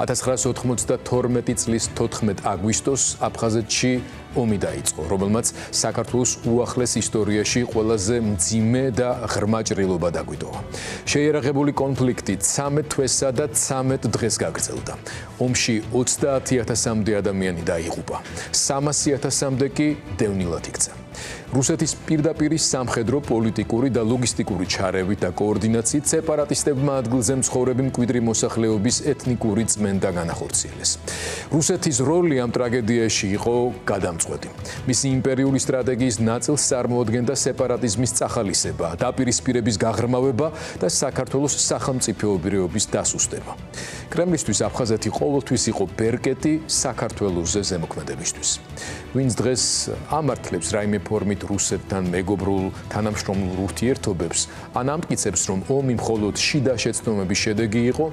1992 წლის 14 აგვისტოს აფხაზეთში ომი დაიწყო, რომელმაც საქართველოს უახლეს ისტორიაში ყველაზე მძიმე და ღრმა ჭრილობა დაგვიტოვა. შეიარაღებული კონფლიქტი 13 თვესა და 13 დღეს გაგრძელდა. ომში 30,000-მდე ადამიანი დაიღუპა. 300,000-მდე კი დევნილად იქცა. რუსეთის პირდაპირი სამხედრო, პოლიტიკური და ლოგისტიკური ჩარევით და კოორდინაციით სეპარატისტებმა ადგილზე მცხოვრები მკვიდრი მოსახლეობის ეთნიკური წმენდა განახორციელეს. რუსეთის როლი ამ ტრაგედიაში იყო გადამწყვეტი. მისი იმპერიული სტრატეგიის ნაწილს წარმოადგენდა სეპარატიზმის წახალისება, დაპირისპირების გაღრმავება და საქართველოს სახელმწიფოებრიობის დასუსტება. კრემლისთვის აფხაზეთი ყოველთვის იყო ბერკეტი საქართველოს ზემოქმედებისთვის. ვინც დღეს ამართლებს რაიმე ფორმით რუსეთთან მეგობრულ თანამშრომლურ ურთიერთობებს, ან ამტკიცებს, რომ ომი მხოლოდ შიდა შეცდომების შედეგი იყო,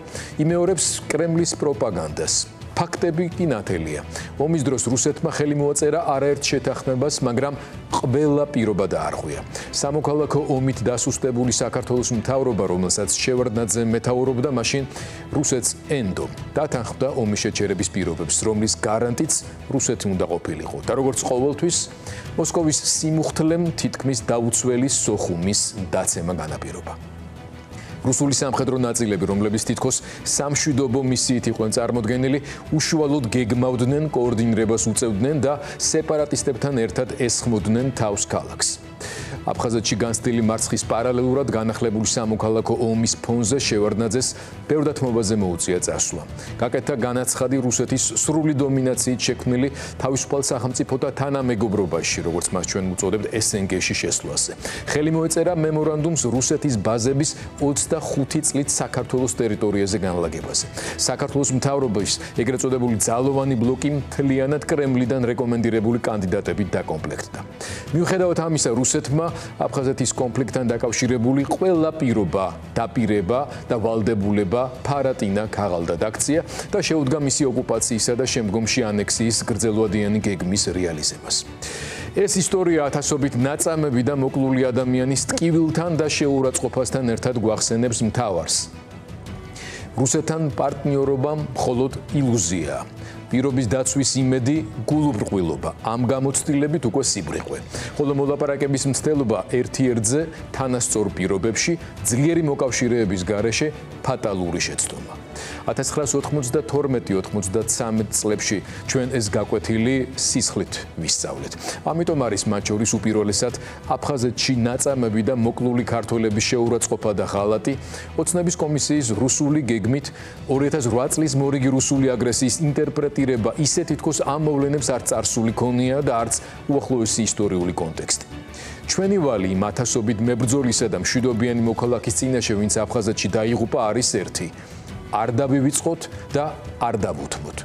იმეორებს კრემლის პროპაგანდას. ფაქტები კი ნათელია. ომის დროს რუსეთმა ხელი მოაწერა არაერთ შეთანხმებას, მაგრამ ყველა პირობა დაარღვია. სამოქალაქო ომით დასუსტებული საქართველოს მთავრობა, რომელსაც შევარდნაძე მეთაურობდა, მაშინ რუსეთს ენდო დათანხმდა ომის შეჩერების პირობებს, რომლის გარანტიც რუსეთი უნდა ყოფილიყო. და როგორც ყოველთვის, მოსკოვის სიმუხთლემ თითქმის დაუცველი სოხუმის დაცემა განაპირობა. რუსული სამხედრო ნაწილები, რომლებიც თითქოს სამშვიდობო მისიით იყვნენ წარმოდგენილი, უშუალოდ გეგმავდნენ, კოორდინირებას უწევდნენ და სეპარატისტებთან ერთად ესხმოდნენ თავს ქალაქს. აფხაზეთში განცდილი მარცხის პარალელურად განახლებული სამოქალაქო ომის ფონზე შევარდნაძეს ბევრ დათმობაზე მოუწია წასვლა. გაკეთა განაცხადი რუსეთის სრული დომინაციით შექმნილი თავისუფალ სახელმწიფოთა თანამეგობრობაში, როგორც მას ჩვენ უწოდებთ SNG-ში შესვლაზე. ხელი მოეწერა მემორანდუმს რუსეთის ბაზების 25 წლით საქართველოს ტერიტორიაზე განლაგებაზე. საქართველოს მთავრობის ეგრეთ წოდებული ძალოვანი ბლოკი მთლიანად კრემლიდან რეკომენდირებული კანდიდატებით დაკომპლექტდა. მიუხედავად ამისა, რუსეთმა აფხაზეთის კონფლიქტთან დაკავშირებული ყველა პირობა, დაპირება და ვალდებულება ფარატინა ქაღალდად აქცია და შეუდგა მისი ოკუპაციისა და შემდგომში ანექსიის გრძელვადიანი გეგმის რეალიზებას. ეს ისტორია ათასობით ნაწამები და მოკლული ადამიანის ტკივილთან და შეურაცხყოფასთან ერთად გვახსენებს მთავარს. რუსეთთან პარტნიორობა მხოლოდ ილუზიაა. პირობის დაცვის იმედი გულუბრყვილობა, ამ გამოცდილებით უკვე სიბრიყვე. ხოლო მოლაპარაკების მცდელობა ერთ-ერთზე თანასწორ პირობებში ძლიერი მოკავშირეების გარეშე ფატალური შეცდომა. 1992-93 წლებში ჩვენ ეს გაკვეთილი სისხლით ვისწავლეთ. ამიტომ არის მათ შორის უპირველესად აფხაზეთში ნაწამები და მოკლული ქართველების შეურაცხყოფა და ღალატი, ოცნების კომისიის რუსული გეგმით 2008 წლის მორიგი რუსული აგრესიის ინტერპრეტირება ისე თითქოს ამ მოვლენებს არ წარსული ქონია და არც უახლოესი ისტორიული კონტექსტი. ჩვენი ვალი იმ ათასობით მებრძოლისა და მშვიდობიანი მოქალაქის წინაშე, ვინც აფხაზეთში დაიღუპა, არის ერთი. არ დავივიწყოთ და არ დავუთმოთ.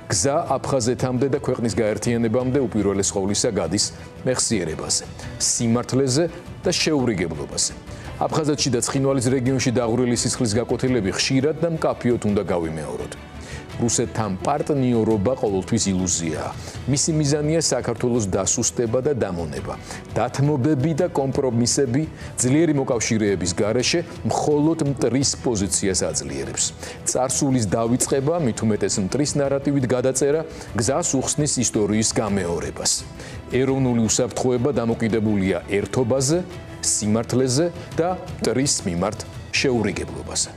გზა აფხაზეთამდე და ქვეყნის გაერთიანებამდე უპირველეს ყოვლისა გადის მეხსიერებაზე, სიმართლეზე და შეურიგებლობაზე. აფხაზეთში და ცხინვალის რეგიონში დაღვრილი სისხლის გაკვეთილები ხშირად და მკაფიოდ უნდა გავიმეოროთ. რუსეთთან პარტნიორობა ყოველთვის ილუზიაა. მისი მიზანია საქართველოს დასუსტება და დამონება. დათმობები და კომპრომისები ძლიერი მოკავშირეების გარეშე მხოლოდ მტრის პოზიციას აძლიერებს. წარსულის დავიწყება, მით უმეტეს მტრის ნარატივით გადაწერა, გზას უხსნის ისტორიის გამეორებას. ეროვნული უსაფრთხოება დამოკიდებულია ერთობაზე, სიმართლეზე და მტრის მიმართ შეურიგებლობაზე.